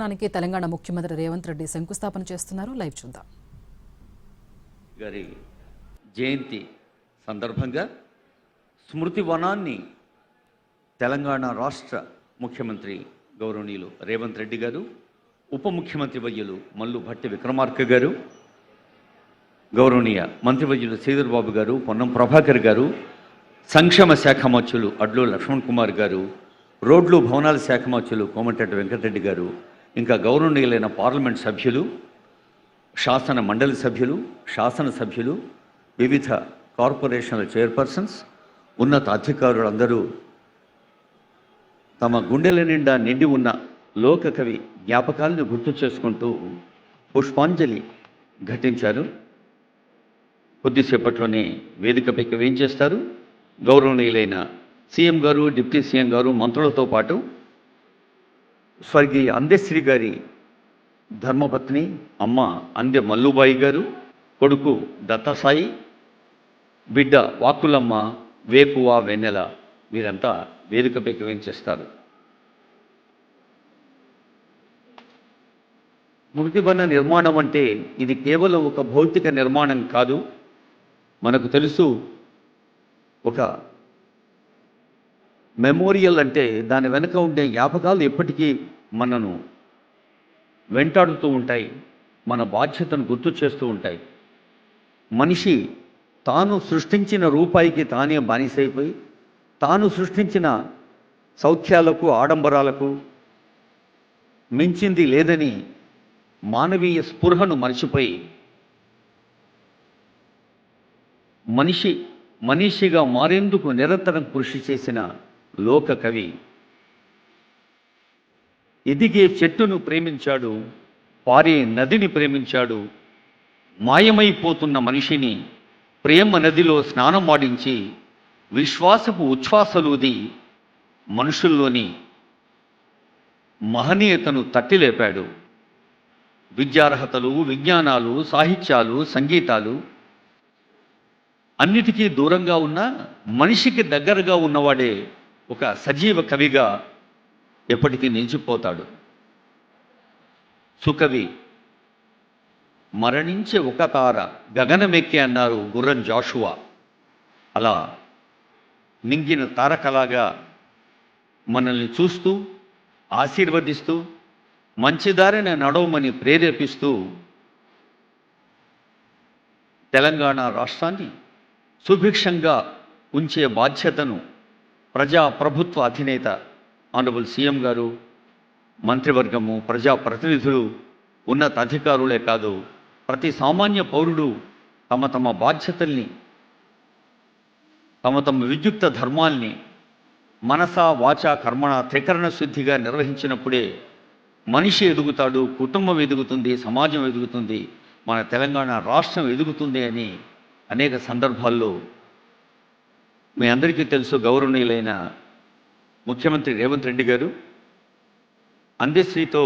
దానికి తెలంగాణ ముఖ్యమంత్రి రేవంత్ రెడ్డి శంకుస్థాపన చేస్తున్నారు. లైవ్ చూద్దాం. గారి జయంతి సందర్భంగా స్మృతి వనాన్ని తెలంగాణ రాష్ట్ర ముఖ్యమంత్రి గౌరవనీయులు రేవంత్ రెడ్డి గారు, ఉప ముఖ్యమంత్రి వర్యులు మల్లు భట్టి విక్రమార్క గారు, గౌరవనీయ మంత్రివర్యులు శ్రీధర్ బాబు గారు, పొన్నం ప్రభాకర్ గారు, సంక్షేమ శాఖ మంత్రులు అడ్లు లక్ష్మణ్ కుమార్ గారు, రోడ్లు భవనాల శాఖ మంత్రులు కోమటిరెడ్డి వెంకటరెడ్డి గారు, ఇంకా గౌరవనీయులైన పార్లమెంట్ సభ్యులు, శాసన మండలి సభ్యులు, శాసనసభ్యులు, వివిధ కార్పొరేషన్ల చైర్పర్సన్స్, ఉన్నత అధికారులందరూ తమ గుండెల నిండా నిండి ఉన్న లోకకవి జ్ఞాపకాలను గుర్తు చేసుకుంటూ పుష్పాంజలి ఘటించారు. కొద్దిసేపట్లోనే వేదికపైకి వేయించేస్తారు. గౌరవనీయులైన సీఎం గారు, డిప్యూటీ సీఎం గారు, మంత్రులతో పాటు స్వర్గీయ అందెశ్రీ గారి ధర్మపత్ని అమ్మ అందె మల్లుబాయి గారు, కొడుకు దత్తసాయి, బిడ్డ వాకులమ్మ, వేకువ వెన్నెల వీరంతా వేదికపైకి వేయించేస్తారు. స్మృతివన నిర్మాణం అంటే ఇది కేవలం ఒక భౌతిక నిర్మాణం కాదు. మనకు తెలుసు, ఒక మెమోరియల్ అంటే దాని వెనుక ఉండే జ్ఞాపకాలు ఎప్పటికీ మనను వెంటాడుతూ ఉంటాయి, మన బాధ్యతను గుర్తు చేస్తూ ఉంటాయి. మనిషి తాను సృష్టించిన రూపాయికి తానే బానిసైపోయి, తాను సృష్టించిన సౌఖ్యాలకు, ఆడంబరాలకు మించింది లేదని మానవీయ స్పృహను మర్చిపోయి మనిషిగా మారేందుకు నిరంతరం కృషి చేసిన లోక కవి. ఎదిగే చెట్టును ప్రేమించాడు, పారే నదిని ప్రేమించాడు, మాయమైపోతున్న మనిషిని ప్రేమ నదిలో స్నానమాడించి విశ్వాసపు ఉచ్ఛ్వాసలూది మనుషుల్లోని మహనీయతను తట్టిలేపాడు. విద్యార్హతలు, విజ్ఞానాలు, సాహిత్యాలు, సంగీతాలు అన్నిటికీ దూరంగా ఉన్న మనిషికి దగ్గరగా ఉన్నవాడే ఒక సజీవ కవిగా ఎప్పటికీ నిలిచిపోతాడు. సుకవి మరణించే ఒక తార గగనమెక్కి అన్నారు గుర్రం జాషువా. అలా నింగిన తారకలాగా మనల్ని చూస్తూ, ఆశీర్వదిస్తూ, మంచిదారిన నడవమని ప్రేరేపిస్తూ తెలంగాణ రాష్ట్రాన్ని సుభిక్షంగా ఉంచే బాధ్యతను ప్రజాప్రభుత్వ అధినేత ఆనరబుల్ సీఎం గారు, మంత్రివర్గము, ప్రజాప్రతినిధులు, ఉన్నత అధికారులే కాదు, ప్రతి సామాన్య పౌరుడు తమ తమ బాధ్యతల్ని, తమ తమ విద్యుక్త ధర్మాల్ని మనసా వాచా కర్మణ త్రికరణ శుద్ధిగా నిర్వహించినప్పుడే మనిషి ఎదుగుతాడు, కుటుంబం ఎదుగుతుంది, సమాజం ఎదుగుతుంది, మన తెలంగాణ రాష్ట్రం ఎదుగుతుంది అని అనేక సందర్భాల్లో మీ అందరికీ తెలుసు. గౌరవనీయులైన ముఖ్యమంత్రి రేవంత్ రెడ్డి గారు అందెశ్రీతో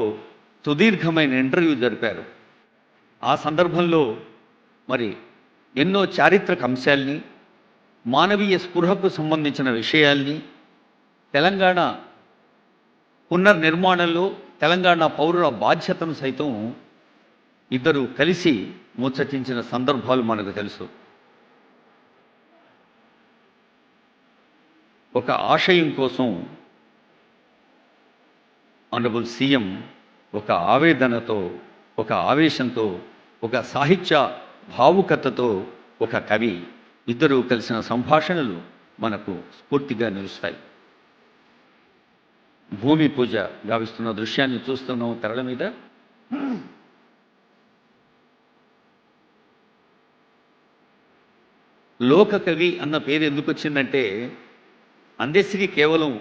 సుదీర్ఘమైన ఇంటర్వ్యూ జరిపారు. ఆ సందర్భంలో మరి ఎన్నో చారిత్రక అంశాల్ని, మానవీయ స్పృహకు సంబంధించిన విషయాల్ని, తెలంగాణ పునర్నిర్మాణంలో తెలంగాణ పౌరుల బాధ్యతను సైతం ఇద్దరు కలిసి ముచ్చటించిన సందర్భాలు మనకు తెలుసు. ఒక ఆశయం కోసం ఆనరబుల్ సీఎం ఒక ఆవేదనతో, ఒక ఆవేశంతో, ఒక సాహిత్య భావుకతతో ఒక కవి ఇద్దరు కలిసిన సంభాషణలు మనకు స్ఫూర్తిగా నిలుస్తాయి. భూమి పూజ గావిస్తున్న దృశ్యాన్ని చూస్తున్నాం తెరల మీద. లోక కవి అన్న పేరు ఎందుకు వచ్చిందంటే, అందెశ్రీ కేవలం